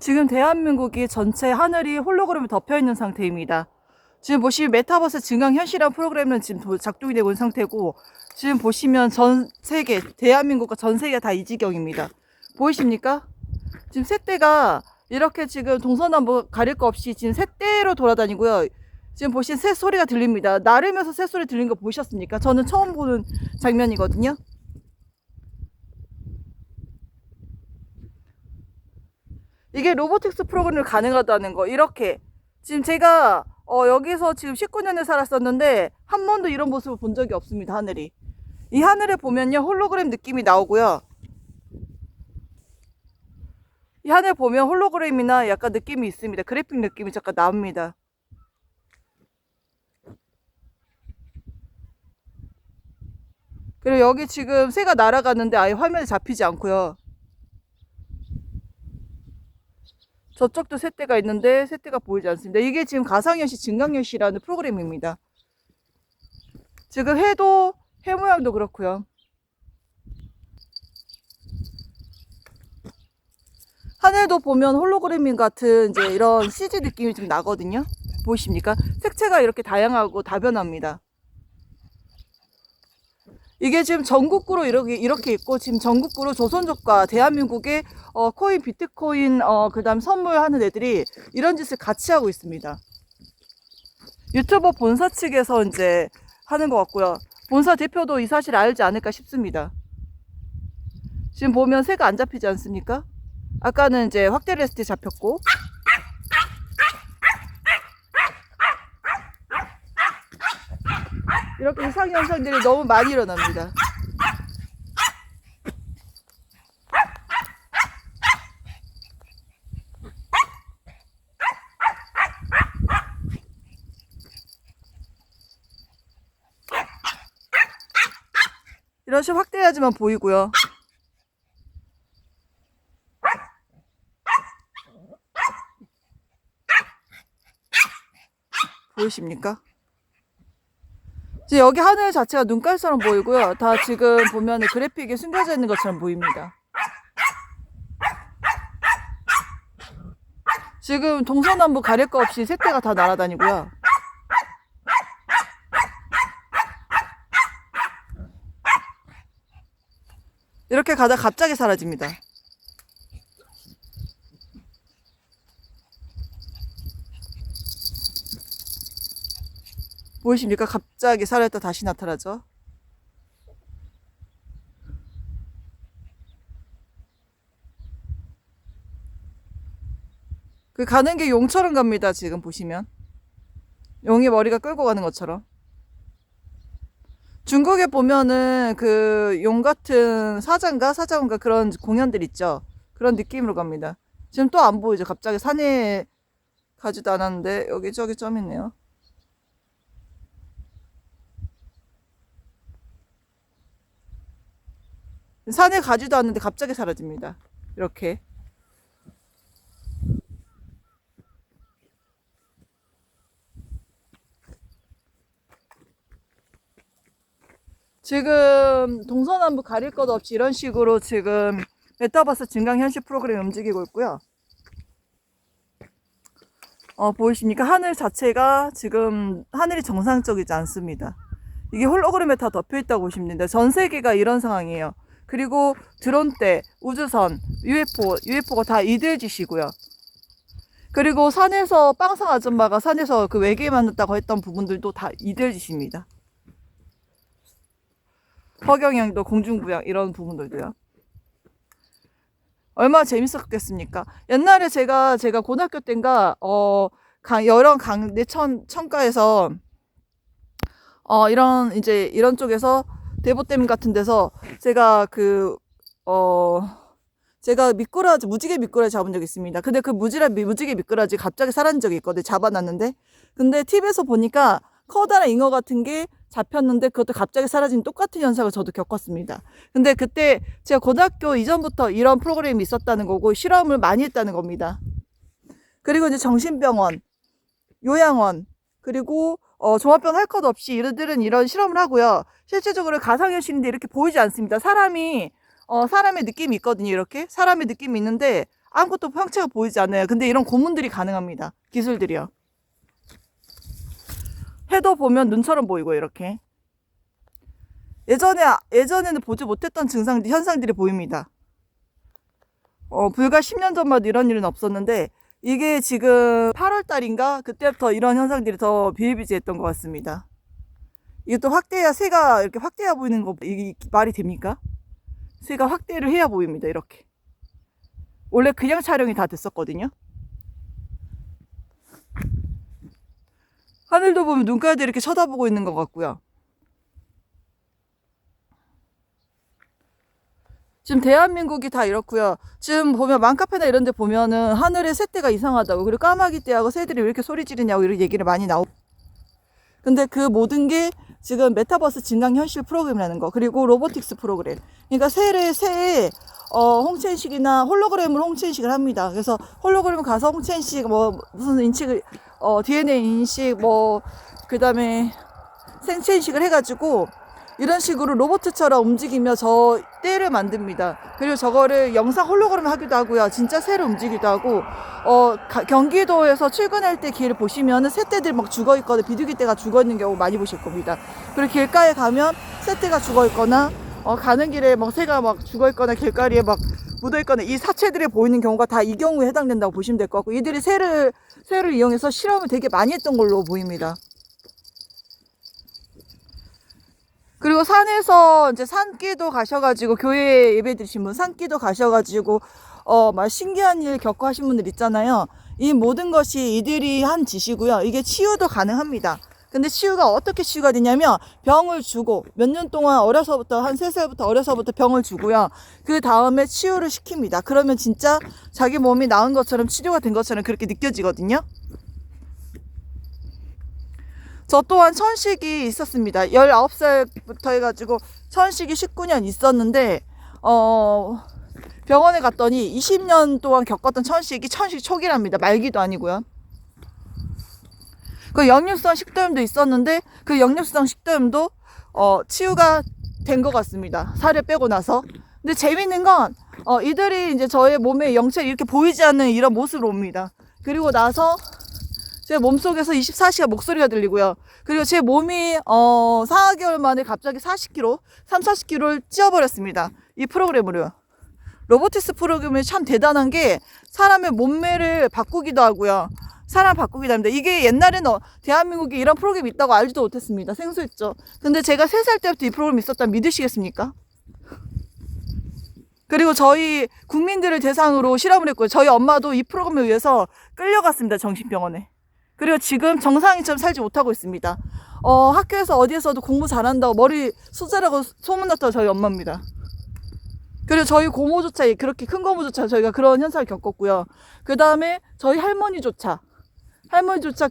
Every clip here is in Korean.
지금 대한민국이 전체 하늘이 홀로그램에 덮여 있는 상태입니다. 지금 보시면 메타버스 증강현실이라는 프로그램은 지금 작동이 되고 있는 상태고, 지금 보시면 전 세계, 대한민국과 전 세계가 다 이 지경입니다. 보이십니까? 지금 새떼가 이렇게 지금 동서남북 가릴 거 없이 지금 새떼로 돌아다니고요. 지금 보시면 새 소리가 들립니다. 나르면서 새 소리 들린 거 보셨습니까? 저는 처음 보는 장면이거든요. 이게 로보틱스 프로그램을 가능하다는 거. 이렇게 지금 제가 여기서 지금 19년을 살았었는데 한 번도 이런 모습을 본 적이 없습니다. 하늘이, 이 하늘에 보면요 홀로그램 느낌이 나오고요, 이 하늘 보면 홀로그램이나 약간 느낌이 있습니다. 그래픽 느낌이 잠깐 나옵니다. 그리고 여기 지금 새가 날아가는데 아예 화면에 잡히지 않고요. 저쪽도 새떼가 있는데 새떼가 보이지 않습니다. 이게 지금 가상현실 증강현실이라는 프로그램입니다. 지금 해도 해 모양도 그렇고요. 하늘도 보면 홀로그램 같은 이제 이런 CG 느낌이 좀 나거든요. 보이십니까? 색채가 이렇게 다양하고 다변합니다. 이게 지금 전국구로 이렇게 있고, 지금 전국구로 조선족과 대한민국의 코인, 비트코인, 그 다음 선물하는 애들이 이런 짓을 같이 하고 있습니다. 유튜버 본사 측에서 이제 하는 것 같고요. 본사 대표도 이 사실을 알지 않을까 싶습니다. 지금 보면 새가 안 잡히지 않습니까? 아까는 이제 확대를 했을 때 잡혔고, 이렇게 이상 현상들이 너무 많이 일어납니다. 이런 식으로 확대해야지만 보이고요. 보이십니까? 여기 하늘 자체가 눈깔처럼 보이고요. 다 지금 보면 그래픽이 숨겨져 있는 것처럼 보입니다. 지금 동서남북 가릴 거 없이 새떼가 다 날아다니고요. 이렇게 가다 갑자기 사라집니다. 보이십니까? 갑자기 사라졌다 다시 나타나죠. 그 가는 게 용처럼 갑니다. 지금 보시면 용이 머리가 끌고 가는 것처럼. 중국에 보면은 그 용 같은 사자인가 그런 공연들 있죠. 그런 느낌으로 갑니다. 지금 또 안 보이죠. 갑자기 산에 가지도 않았는데 여기 저기 점 있네요. 산에 가지도 않는데 갑자기 사라집니다. 이렇게. 지금 동서남북 가릴 것 없이 이런 식으로 지금 메타버스 증강현실 프로그램이 움직이고 있고요. 보이십니까? 하늘 자체가 지금 하늘이 정상적이지 않습니다. 이게 홀로그램에 다 덮여 있다고 보시면 됩니다. 전 세계가 이런 상황이에요. 그리고 드론대, 우주선, UFO가 다 이들 짓이고요. 그리고 산에서 빵상 아줌마가 산에서 그 외계에 만났다고 했던 부분들도 다 이들 짓입니다. 허경영도 공중부양 이런 부분들도요. 얼마나 재밌었겠습니까? 옛날에 제가 고등학교 때인가 여러 내천가에서 이런 쪽에서 대보댐 같은 데서 제가 제가 무지개 미꾸라지 잡은 적이 있습니다. 근데 그 무지개 미꾸라지 갑자기 사라진 적이 있거든요. 잡아놨는데. 근데 TV에서 보니까 커다란 잉어 같은 게 잡혔는데 그것도 갑자기 사라진 똑같은 현상을 저도 겪었습니다. 근데 그때 제가 고등학교 이전부터 이런 프로그램이 있었다는 거고 실험을 많이 했다는 겁니다. 그리고 이제 정신병원, 요양원, 그리고 종합병원 할 것 없이 이들은 이런 실험을 하고요. 실제적으로 가상현실인데 이렇게 보이지 않습니다. 사람의 느낌이 있거든요. 이렇게 사람의 느낌이 있는데 아무것도 형체가 보이지 않아요. 근데 이런 고문들이 가능합니다. 기술들이요. 해도 보면 눈처럼 보이고 이렇게. 예전에는 보지 못했던 현상들이 보입니다. 불과 10년 전만 이런 일은 없었는데 이게 지금 8월 달인가 그때부터 이런 현상들이 더 비일비재했던 것 같습니다. 이게 또 확대해야 새가 이렇게 확대해 보이는 거 이게 말이 됩니까? 새가 확대를 해야 보입니다. 이렇게. 원래 그냥 촬영이 다 됐었거든요. 하늘도 보면 눈깔도 이렇게 쳐다보고 있는 것 같고요. 지금 대한민국이 다 이렇고요. 지금 보면 맘카페나 이런 데 보면은 하늘에 새떼가 이상하다고, 그리고 까마귀 떼하고 새들이 왜 이렇게 소리 지르냐고 이런 얘기를 많이 나오고, 근데 그 모든 게 지금 메타버스 증강현실 프로그램이라는 거, 그리고 로보틱스 프로그램. 그러니까 새의 홍채인식이나 홀로그램으로 홍채인식을 합니다. 그래서 홀로그램 가서 홍채인식 무슨 인식을 DNA 인식 그 다음에 생체 인식을 해가지고 이런 식으로 로봇처럼 움직이며 저 떼를 만듭니다. 그리고 저거를 영상 홀로그램 하기도 하고요. 진짜 새를 움직이기도 하고, 경기도에서 출근할 때 길을 보시면은 새떼들이 막 죽어 있거나 비둘기 떼가 죽어 있는 경우 많이 보실 겁니다. 그리고 길가에 가면 새떼가 죽어 있거나, 가는 길에 막 새가 막 죽어 있거나 길가리에 막 묻어 있거나 이 사체들이 보이는 경우가 다 이 경우에 해당된다고 보시면 될 것 같고, 이들이 새를 이용해서 실험을 되게 많이 했던 걸로 보입니다. 그리고 산에서 이제 산기도 가셔가지고, 교회 예배 드리신 분, 산기도 가셔가지고, 막 신기한 일 겪고 하신 분들 있잖아요. 이 모든 것이 이들이 한 짓이고요. 이게 치유도 가능합니다. 근데 치유가 어떻게 치유가 되냐면, 병을 주고, 몇 년 동안 어려서부터, 한 3살부터 어려서부터 병을 주고요. 그 다음에 치유를 시킵니다. 그러면 진짜 자기 몸이 나은 것처럼, 치료가 된 것처럼 그렇게 느껴지거든요. 저 또한 천식이 있었습니다. 19살부터 해가지고 천식이 19년 있었는데, 병원에 갔더니 20년 동안 겪었던 천식 초기랍니다. 말기도 아니고요. 그 역류성 식도염도 있었는데, 그 역류성 식도염도 치유가 된 것 같습니다. 살을 빼고 나서. 근데 재밌는 건 이들이 이제 저의 몸에 영체를 이렇게 보이지 않는 이런 모습으로 옵니다. 그리고 나서 제 몸속에서 24시간 목소리가 들리고요. 그리고 제 몸이 4개월 만에 갑자기 40kg를 찌워버렸습니다. 이 프로그램으로요. 로보틱스 프로그램이 참 대단한 게 사람의 몸매를 바꾸기도 하고요. 사람 바꾸기도 합니다. 이게 옛날에는 대한민국에 이런 프로그램이 있다고 알지도 못했습니다. 생소했죠. 근데 제가 3살 때부터 이 프로그램이 있었다면 믿으시겠습니까? 그리고 저희 국민들을 대상으로 실험을 했고요. 저희 엄마도 이 프로그램에 의해서 끌려갔습니다. 정신병원에. 그리고 지금 정상인처럼 살지 못하고 있습니다. 학교에서 어디에서도 공부 잘한다고 머리 숫자라고 소문났던 저희 엄마입니다. 그리고 저희 고모조차, 그렇게 큰 고모조차 저희가 그런 현상을 겪었고요. 그 다음에 저희 할머니조차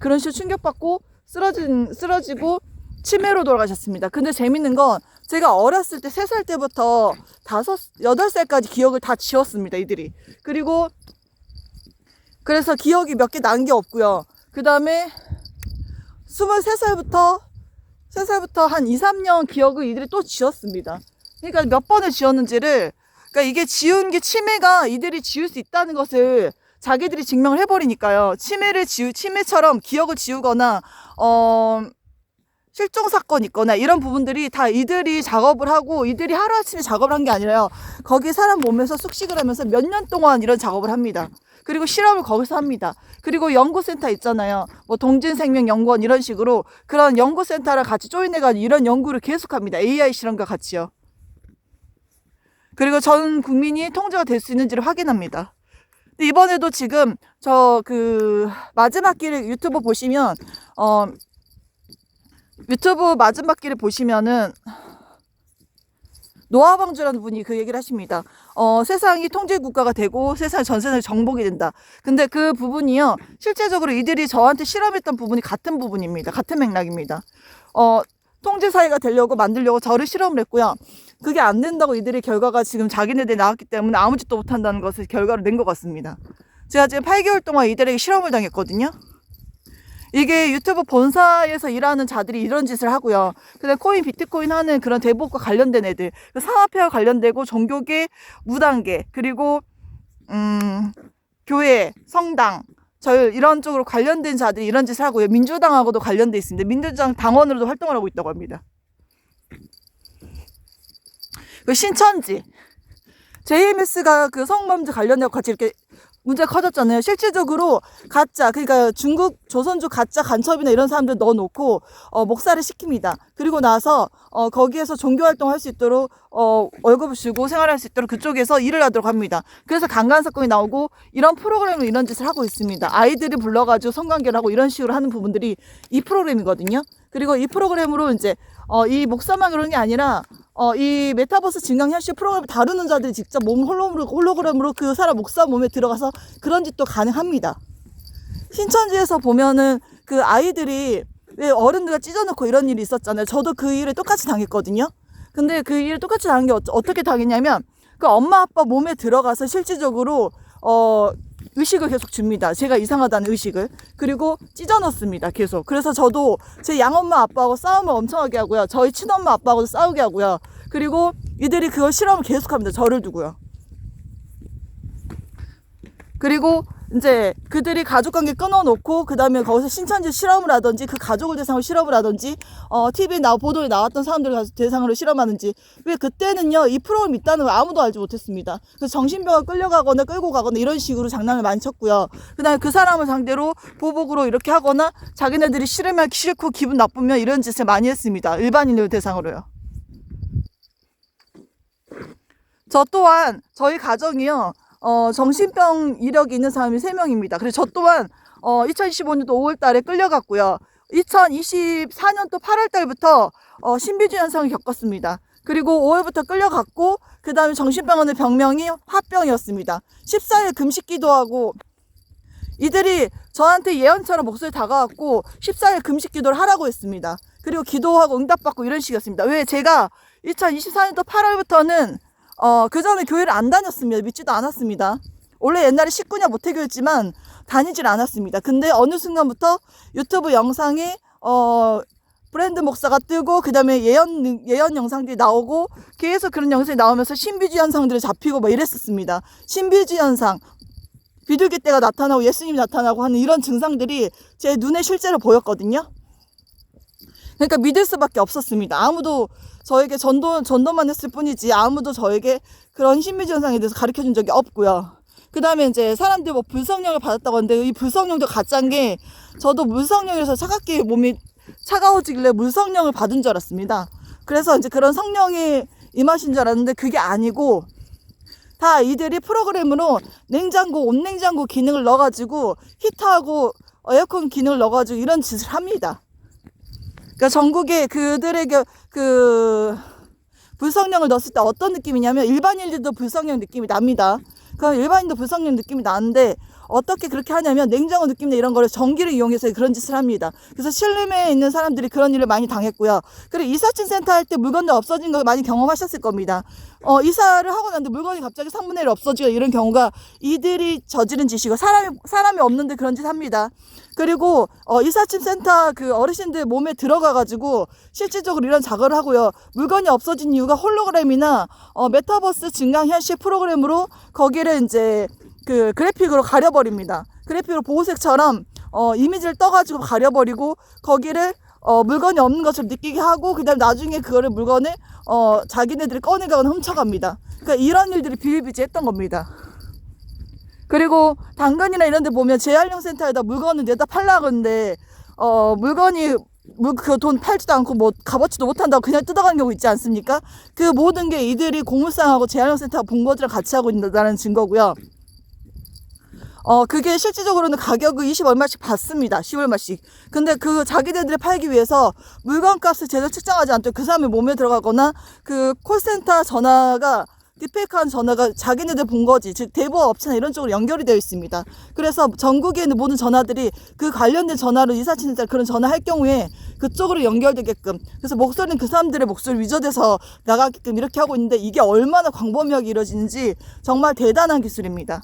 그런 식으로 충격받고 쓰러지고 치매로 돌아가셨습니다. 근데 재밌는 건 제가 어렸을 때 3살 때부터 8살까지 기억을 다 지웠습니다. 이들이. 그리고 그래서 기억이 몇 개 난 게 없고요. 그 다음에 23살부터 한 2, 3년 기억을 이들이 또 지웠습니다. 그러니까 몇 번을 지웠는지를, 그러니까 이게 지운 게 치매가 이들이 지울 수 있다는 것을 자기들이 증명을 해버리니까요. 치매처럼 기억을 지우거나, 실종 사건 있거나 이런 부분들이 다 이들이 작업을 하고, 이들이 하루아침에 작업을 한 게 아니라요. 거기 사람 몸에서 숙식을 하면서 몇 년 동안 이런 작업을 합니다. 그리고 실험을 거기서 합니다. 그리고 연구센터 있잖아요. 동진생명연구원 이런 식으로 그런 연구센터를 같이 조인해가지고 이런 연구를 계속합니다. AI 실험과 같이요. 그리고 전 국민이 통제가 될 수 있는지를 확인합니다. 이번에도 지금 마지막 길을 유튜브 보시면, 유튜브 마지막 길을 보시면은 노아방주라는 분이 그 얘기를 하십니다. 세상이 통제국가가 되고 세상이 전세상이 정복이 된다. 근데 그 부분이요, 실제적으로 이들이 저한테 실험했던 부분이 같은 부분입니다. 같은 맥락입니다. 통제사회가 되려고 만들려고 저를 실험을 했고요. 그게 안 된다고 이들의 결과가 지금 자기네들이 나왔기 때문에 아무 짓도 못한다는 것을 결과로 낸 것 같습니다. 제가 지금 8개월 동안 이들에게 실험을 당했거든요. 이게 유튜브 본사에서 일하는 자들이 이런 짓을 하고요. 그다음 비트코인 하는 그런 대부업과 관련된 애들, 상업회와 관련되고 종교계, 무당계, 그리고 교회, 성당, 절 이런 쪽으로 관련된 자들이 이런 짓을 하고요. 민주당하고도 관련돼 있습니다. 민주당 당원으로도 활동을 하고 있다고 합니다. 그 신천지 JMS가 그 성범죄 관련해서 같이 이렇게 문제가 커졌잖아요. 실질적으로 가짜, 그러니까 중국 조선족 가짜 간첩이나 이런 사람들 넣어놓고 목사를 시킵니다. 그리고 나서 거기에서 종교활동 할 수 있도록 월급을 주고 생활할 수 있도록 그쪽에서 일을 하도록 합니다. 그래서 강간 사건이 나오고 이런 프로그램으로 이런 짓을 하고 있습니다. 아이들이 불러가지고 성관계를 하고 이런 식으로 하는 부분들이 이 프로그램이거든요. 그리고 이 프로그램으로 이제 이 목사만 그런 게 아니라 이 메타버스 증강현실 프로그램을 다루는 자들이 직접 몸 홀로그램으로 그 사람 목사 몸에 들어가서 그런 짓도 가능합니다. 신천지에서 보면은 그 아이들이 왜 어른들과 찢어놓고 이런 일이 있었잖아요. 저도 그 일을 똑같이 당했거든요. 근데 그 일을 똑같이 당한 게 어떻게 당했냐면 그 엄마 아빠 몸에 들어가서 실질적으로 의식을 계속 줍니다. 제가 이상하다는 의식을. 그리고 찢어넣습니다. 계속. 그래서 저도 제 양엄마 아빠하고 싸움을 엄청나게 하고요. 저희 친엄마 아빠하고도 싸우게 하고요. 그리고 이들이 그걸 실험을 계속합니다. 저를 두고요. 그리고 이제 그들이 가족관계 끊어놓고 그 다음에 거기서 신천지 실험을 하든지 그 가족을 대상으로 실험을 하든지 TV에 보도에 나왔던 사람들을 대상으로 실험하는지. 왜 그때는요 이 프로그램이 있다는 걸 아무도 알지 못했습니다. 그래서 정신병원 끌려가거나 끌고 가거나 이런 식으로 장난을 많이 쳤고요. 그 다음에 그 사람을 상대로 보복으로 이렇게 하거나 자기네들이 싫으면 싫고 기분 나쁘면 이런 짓을 많이 했습니다. 일반인을 대상으로요. 저 또한 저희 가정이요 정신병 이력이 있는 사람이 3명입니다. 그래서 저 또한 2025년도 5월 달에 끌려갔고요. 2024년도 8월 달부터 신비주의 현상을 겪었습니다. 그리고 5월부터 끌려갔고 그 다음에 정신병원의 병명이 화병이었습니다. 14일 금식 기도하고 이들이 저한테 예언처럼 목소리 다가왔고 14일 금식 기도를 하라고 했습니다. 그리고 기도하고 응답받고 이런 식이었습니다. 왜 제가 2024년도 8월부터는 그 전에 교회를 안 다녔습니다. 믿지도 않았습니다. 원래 옛날에 식구냐 모태교였지만 다니질 않았습니다. 근데 어느 순간부터 유튜브 영상에 브랜드 목사가 뜨고 그 다음에 예언 영상들이 나오고 계속 그런 영상이 나오면서 신비주의 현상들이 잡히고 막 이랬었습니다. 신비주의 현상, 비둘기 떼가 나타나고 예수님이 나타나고 하는 이런 증상들이 제 눈에 실제로 보였거든요. 그러니까 믿을 수밖에 없었습니다. 아무도 저에게 전도만 했을 뿐이지 아무도 저에게 그런 신비주의 현상에 대해서 가르쳐 준 적이 없고요. 그 다음에 이제 사람들이 뭐 불성령을 받았다고 하는데 이 불성령도 가짜인 게 저도 물성령이라서 차갑게 몸이 차가워지길래 물성령을 받은 줄 알았습니다. 그래서 이제 그런 성령이 임하신 줄 알았는데 그게 아니고 다 이들이 프로그램으로 냉장고, 온냉장고 기능을 넣어가지고 히터하고 에어컨 기능을 넣어가지고 이런 짓을 합니다. 그러니까 전국에 그들에게 그 불성령을 넣었을 때 어떤 느낌이냐면 일반인들도 불성령 느낌이 납니다. 그럼 일반인도 불성령 느낌이 나는데 어떻게 그렇게 하냐면 냉장고 느낌이나 이런 거를 전기를 이용해서 그런 짓을 합니다. 그래서 실내에 있는 사람들이 그런 일을 많이 당했고요. 그리고 이사짐 센터 할 때 물건도 없어진 거 많이 경험하셨을 겁니다. 이사를 하고 났는데 물건이 갑자기 3분의 1 없어지고 이런 경우가 이들이 저지른 짓이고 사람이 없는데 그런 짓 합니다. 그리고 이삿짐 센터 그 어르신들 몸에 들어가가지고 실질적으로 이런 작업을 하고요. 물건이 없어진 이유가 홀로그램이나 메타버스 증강현실 프로그램으로 거기를 이제 그 그래픽으로 가려버립니다. 그래픽으로 보호색처럼 이미지를 떠가지고 가려버리고 거기를 물건이 없는 것처럼 느끼게 하고 그 다음에 나중에 그거를 물건을 자기네들이 꺼내가거나 훔쳐갑니다. 그러니까 이런 일들이 비일비재했던 겁니다. 그리고 당근이나 이런 데 보면 재활용 센터에다 물건을 내다 팔려고 하는데 물건이 그 돈 팔지도 않고 뭐 값어치도 못한다고 그냥 뜯어가는 경우 있지 않습니까? 그 모든 게 이들이 공물상하고 재활용 센터 본거지랑 같이 하고 있다는 증거고요. 그게 실질적으로는 가격을 20 얼마씩 받습니다. 10 얼마씩. 근데 그 자기네들이 팔기 위해서 물건값을 제대로 측정하지 않도록 그 사람의 몸에 들어가거나 그 콜센터 전화가 딥페이크한 전화가 자기네들 본거지, 즉 대부업 업체나 이런 쪽으로 연결이 되어 있습니다. 그래서 전국에 있는 모든 전화들이 그 관련된 전화로 이사치는 그런 전화 할 경우에 그쪽으로 연결되게끔, 그래서 목소리는 그 사람들의 목소리 위조돼서 나가게끔 이렇게 하고 있는데 이게 얼마나 광범위하게 이루어지는지 정말 대단한 기술입니다.